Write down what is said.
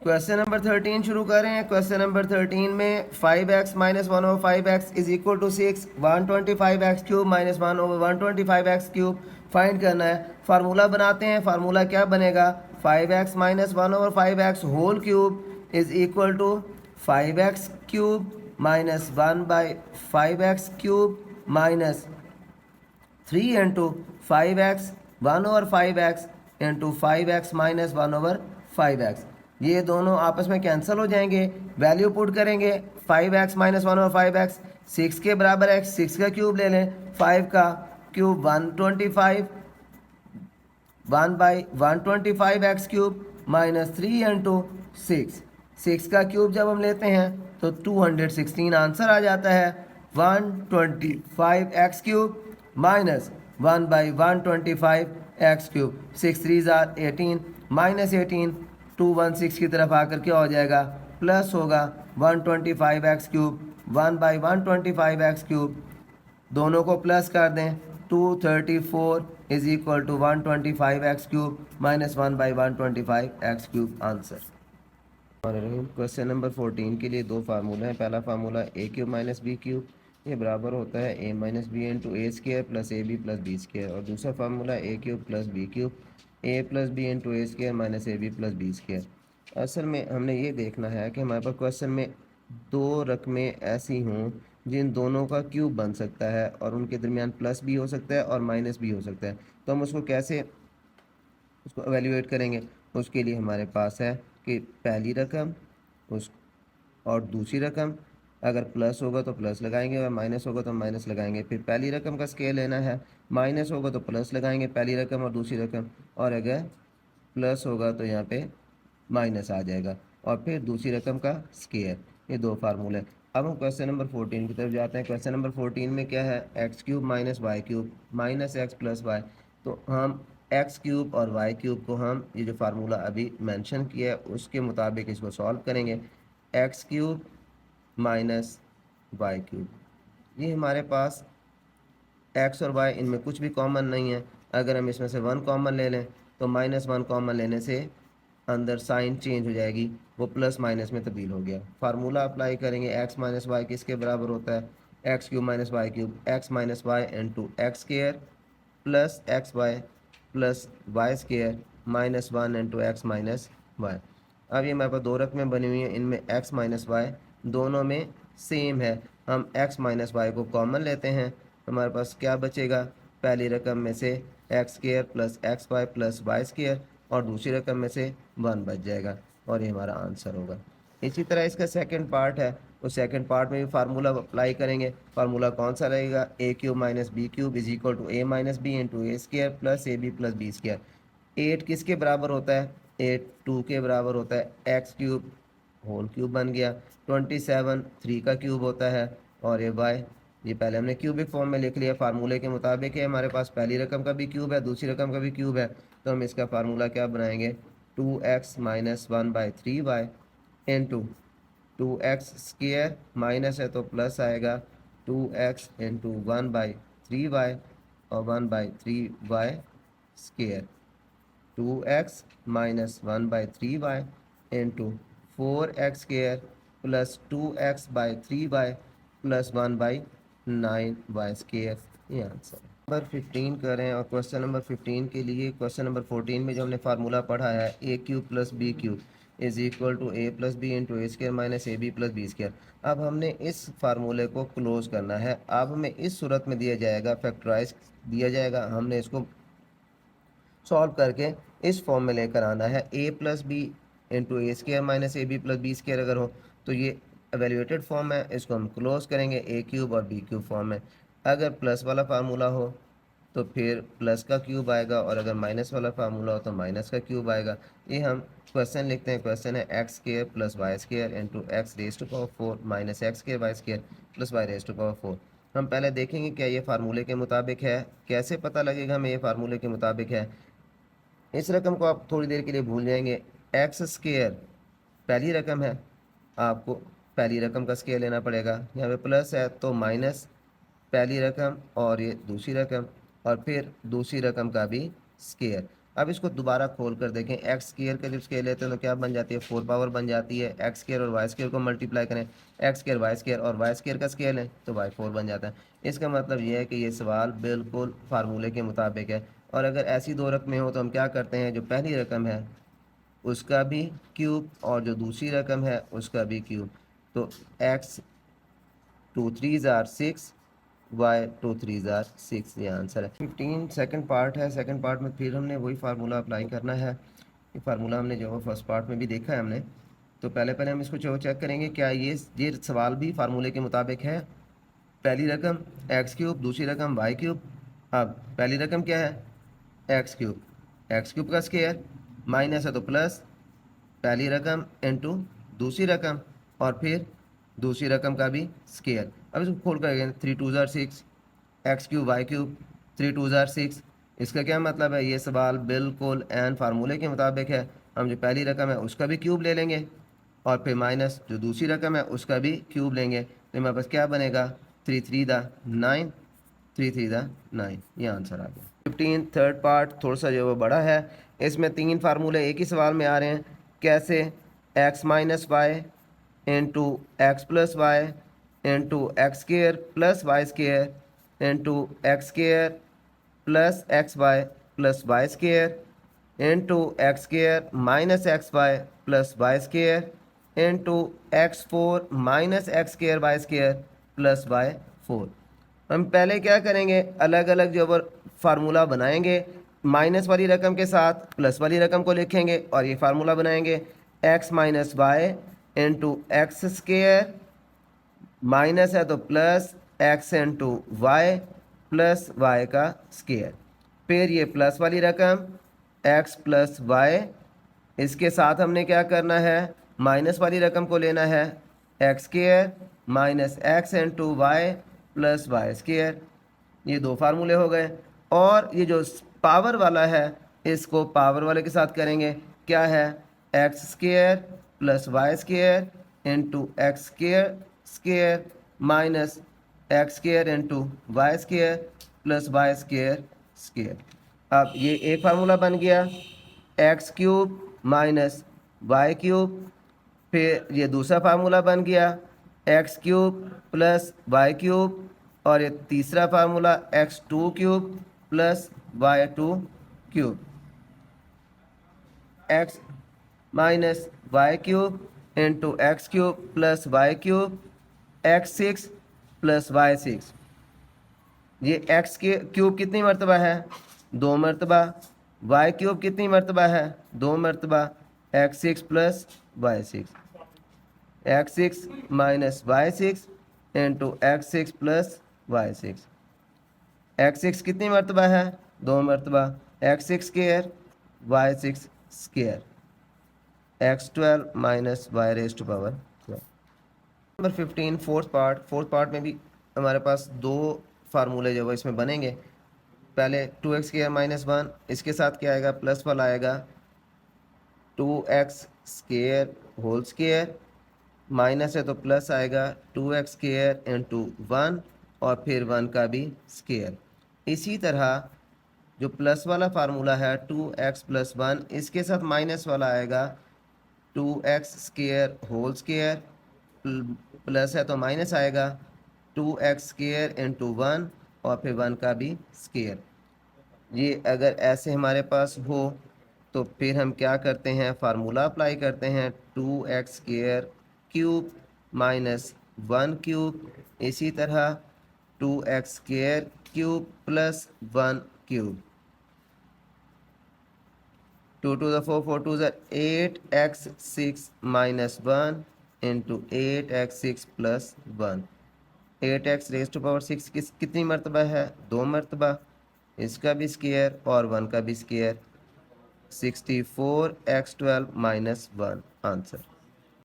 Question number 13 शुरू करें। Question number 13 में 5x minus 1/5x is equal to 6, 125x cube minus 1/125x cube find करना है। Formula बनाते हैं। फार्मूला क्या बनेगा? 5x minus 1/5x whole cube is equal to 5x cube minus 1/5x cube minus 3 into 5x 1/5x into 5x minus 1/5x। ये दोनों आपस में कैंसिल हो जाएंगे। वैल्यू पुट करेंगे। 5x माइनस 1/5x 6 के बराबर है। 6 का क्यूब ले लें। 5 का cube 125 1/125x cube minus 3 into 6। 6 का क्यूब जब हम लेते हैं तो 216 आंसर आ जाता है। 125x cube minus 1/125x cube. 6 3 are 18 minus 18 216 की तरफ आकर क्या हो जाएगा? प्लस होगा 125x क्यूब 1/125x क्यूब। दोनों को प्लस कर दें। 234 is equal to 125x cube minus 1/125x cube answer. Question number 14 के लिए दो फार्मूला हैं। पहला formula A cube minus B cube, ये बराबर होता है A minus B into A square plus A B plus B square. और दूसरा formula A cube plus B cube, A plus B into A square minus A B plus B square. असल में हमने ये देखना है कि हमारे पास क्वेश्चन में दो रकमें ऐसी हों जिन दोनों का क्यूब बन सकता है और उनके दरमियान प्लस भी हो सकता है और माइनस भी हो सकता है। तो हम उसको कैसे उसको एवेल्यूएट करेंगे? उसके लिए हमारे पास है कि पहली रकम उस और दूसरी रकम, अगर प्लस होगा तो प्लस लगाएंगे और माइनस होगा तो माइनस लगाएंगे। फिर पहली रकम का स्केयर लेना है। माइनस होगा तो प्लस लगाएंगे पहली रकम और दूसरी रकम, और अगर प्लस होगा तो यहाँ पे माइनस आ जाएगा और फिर दूसरी रकम का स्केयर। ये दो फार्मूले। अब हम क्वेश्चन नंबर 14 की तरफ जाते हैं। क्वेश्चन नंबर 14 में क्या है? X cube minus y cube minus x plus y. तो हम एक्स क्यूब और वाई क्यूब को हम ये जो फार्मूला अभी मेंशन किया है उसके मुताबिक इसको सॉल्व करेंगे। X cube minus y cube, ये हमारे पास एक्स और वाई इनमें कुछ भी कॉमन नहीं है। अगर हम इसमें से वन कॉमन ले लें तो माइनस वन कॉमन लेने से अंदर साइन चेंज हो जाएगी, वो प्लस माइनस में तब्दील हो गया। फार्मूला अप्लाई करेंगे। एक्स माइनस वाई किसके बराबर होता है? X cube minus y cube, x minus y into x square plus x y plus y square minus 1 into x minus y. अब ये हमारे पास दो रकमें बनी हुई हैं, इनमें एक्स माइनस वाई दोनों में सेम है। हम एक्स माइनस वाई को कॉमन लेते हैं तो हमारे पास क्या बचेगा? पहली रकम में से x square plus x y plus y square और दूसरी रकम में से 1 बच जाएगा और ये हमारा आंसर होगा। इसी तरह इसका सेकंड पार्ट है, तो सेकंड पार्ट में भी फार्मूला अप्लाई करेंगे। फार्मूला कौन सा रहेगा? A cube minus B cube is equal to A minus B into A square plus A B plus B square. 8 किसके बराबर होता है? 8 2 के बराबर होता है। एक्स क्यूब होल क्यूब बन गया। 27 3 का क्यूब होता है और ये वाई, ये पहले हमने क्यूबिक फॉर्म में लिख लिया। फार्मूले के मुताबिक है हमारे पास पहली रकम का भी क्यूब है दूसरी रकम का भी क्यूब है, तो हम इसका फार्मूला क्या बनाएंगे? 2x minus 1/3y into 2x square minus है तो प्लस आएगा 2x इंटू 1/3y और 1/3y square. 2x minus 1/3y into 4x square plus 2x/3y plus 1/9y square. ये आंसर नंबर 15 करें। और क्वेश्चन नंबर 15 के लिए क्वेश्चन नंबर 14 में जो हमने फार्मूला पढ़ा है A cube plus B cube is equal to A plus B into A square minus A B plus B square. अब हमने इस फार्मूले को क्लोज करना है। अब हमें इस सूरत में दिया जाएगा, फैक्टराइज दिया जाएगा, हमने इसको सॉल्व करके इस फॉर्म में लेकर आना है। A plus B into A square minus A B plus B square अगर हो तो ये एवेल्यूएटेड फॉर्म है, इसको हम क्लोज करेंगे ए क्यूब और बी क्यूब फॉर्म में। अगर प्लस वाला फार्मूला हो तो फिर प्लस का क्यूब आएगा और अगर माइनस वाला फार्मूला हो तो माइनस का क्यूब आएगा। ये हम क्वेश्चन लिखते हैं। क्वेश्चन है x square plus y square into x raise to power 4 minus x square y square plus y raise to power 4। हम पहले देखेंगे क्या ये फार्मूले के मुताबिक है। कैसे पता लगेगा हमें ये फार्मूले के मुताबिक है? इस रकम को आप थोड़ी देर के लिए भूल जाएंगे। एक्स स्केयर पहली रकम है, आपको पहली रकम का स्केयर लेना पड़ेगा। यहाँ पे प्लस है तो माइनस पहली रकम और ये दूसरी रकम और फिर दूसरी रकम का भी स्केयर। अब इसको दोबारा खोल कर देखें, एक्स स्क्वायर का जब स्केयर लेते हैं तो क्या बन जाती है, 4 पावर बन जाती है। एक्स स्क्वायर और वाई स्क्वायर को मल्टीप्लाई करें, एक्स स्क्वायर वाई स्क्वायर और वाई स्क्वायर का स्केयर लें तो वाई 4 बन जाता है। इसका मतलब ये है कि ये सवाल बिल्कुल फार्मूले के मुताबिक है। और अगर ऐसी दो रकमें हो तो हम क्या करते हैं, जो पहली रकम है उसका भी क्यूब और जो दूसरी रकम है उसका भी क्यूब। तो x 2 3s are 6, y 2 3s are 6, ये आंसर है। 15 सेकंड पार्ट है। सेकंड पार्ट में फिर हमने वही फार्मूला अप्लाई करना है। ये फार्मूला हमने जो फर्स्ट पार्ट में भी देखा है हमने। तो पहले हम इसको चेक करेंगे क्या ये सवाल भी फार्मूले के मुताबिक है। पहली रकम एक्स क्यूब, दूसरी रकम वाई क्यूब। अब पहली रकम क्या है, एक्स क्यूब, एक्स क्यूब का स्क्वायर माइनस है तो प्लस पहली रकम इनटू दूसरी रकम और फिर दूसरी रकम का भी स्क्वायर। अब इसको खोल कर 3 2 ज़ार 6, एक्स क्यूब वाई क्यूब 3 2 ज़ार 6। इसका क्या मतलब है, ये सवाल बिल्कुल एन फार्मूले के मुताबिक है। हम जो पहली रकम है उसका भी क्यूब ले लेंगे और फिर माइनस जो दूसरी रकम है उसका भी क्यूब लेंगे, तो हमारे पास क्या बनेगा, 3 3 दा 9, 3 3 दा 9, ये आंसर आ गया। 15 थर्ड पार्ट थोड़ा सा जो वो बड़ा है। इसमें 3 फार्मूले एक ही सवाल में आ रहे हैं। कैसे, x minus y into x plus y into x square plus y square into x square plus x y plus y square into x square minus x y plus y square into x 4 minus x square y square plus y 4। हम पहले क्या करेंगे, अलग अलग जो formula बनाएंगे, minus वाली रकम के साथ प्लस वाली रकम को लिखेंगे और ये फार्मूला बनाएंगे, x minus y into x square minus है तो plus x into y plus y का स्क्वायर। फिर ये प्लस वाली रकम एक्स प्लस वाई, इसके साथ हमने क्या करना है, माइनस वाली रकम को लेना है, x square minus x into y plus y square. ये दो फार्मूले हो गए। और ये जो पावर वाला है इसको पावर वाले के साथ करेंगे, क्या है, x square plus y square into x square square minus x square into y square plus y square square. अब ये एक फार्मूला बन गया, x cube minus y cube. फिर ये दूसरा फार्मूला बन गया, x cube plus y cube. और ये तीसरा formula x 2 cube plus y 2 cube, x minus y cube into x cube plus y cube, x 6 plus y 6। ये एक्स के क्यूब कितनी मरतबा है, 2 मरतबा। वाई क्यूब कितनी मरतबा है, 2 मरतबा। X 6 plus y 6, x 6 minus y 6 into x 6 plus y 6। X 6 कितनी मरतबा है, 2 मरतबा। X 6 square y 6 square, x 12 minus y raise to power 12। Number 15 fourth part. Fourth part में भी हमारे पास दो फार्मूले जो है इसमें बनेंगे। पहले 2x स्क्वायर माइनस 1, इसके साथ क्या आएगा, प्लस वाला आएगा 2x square whole square, minus है तो प्लस आएगा 2x स्क्वायर इंटू 1 और फिर 1 का भी स्क्वायर। इसी तरह जो प्लस वाला फार्मूला है 2x प्लस 1, इसके साथ माइनस वाला आएगा 2x square whole square, plus है तो माइनस आएगा 2x स्क्वायर इंटू 1 और फिर 1 का भी स्क्वायर। ये अगर ऐसे हमारे पास हो तो फिर हम क्या करते हैं, फार्मूला अप्लाई करते हैं, 2x square cube minus 1 cube. इसी तरह 2x square cube plus 1 cube, 2 to the 4, 4 2 is 8, x 6 minus 1 into 8x 6 plus 1। 8x raise to power 6 कितनी मरतबा है, 2 मरतबा। इसका भी स्क्वायर और 1 का भी स्क्वायर, 64 x 12 माइनस 1 आंसर।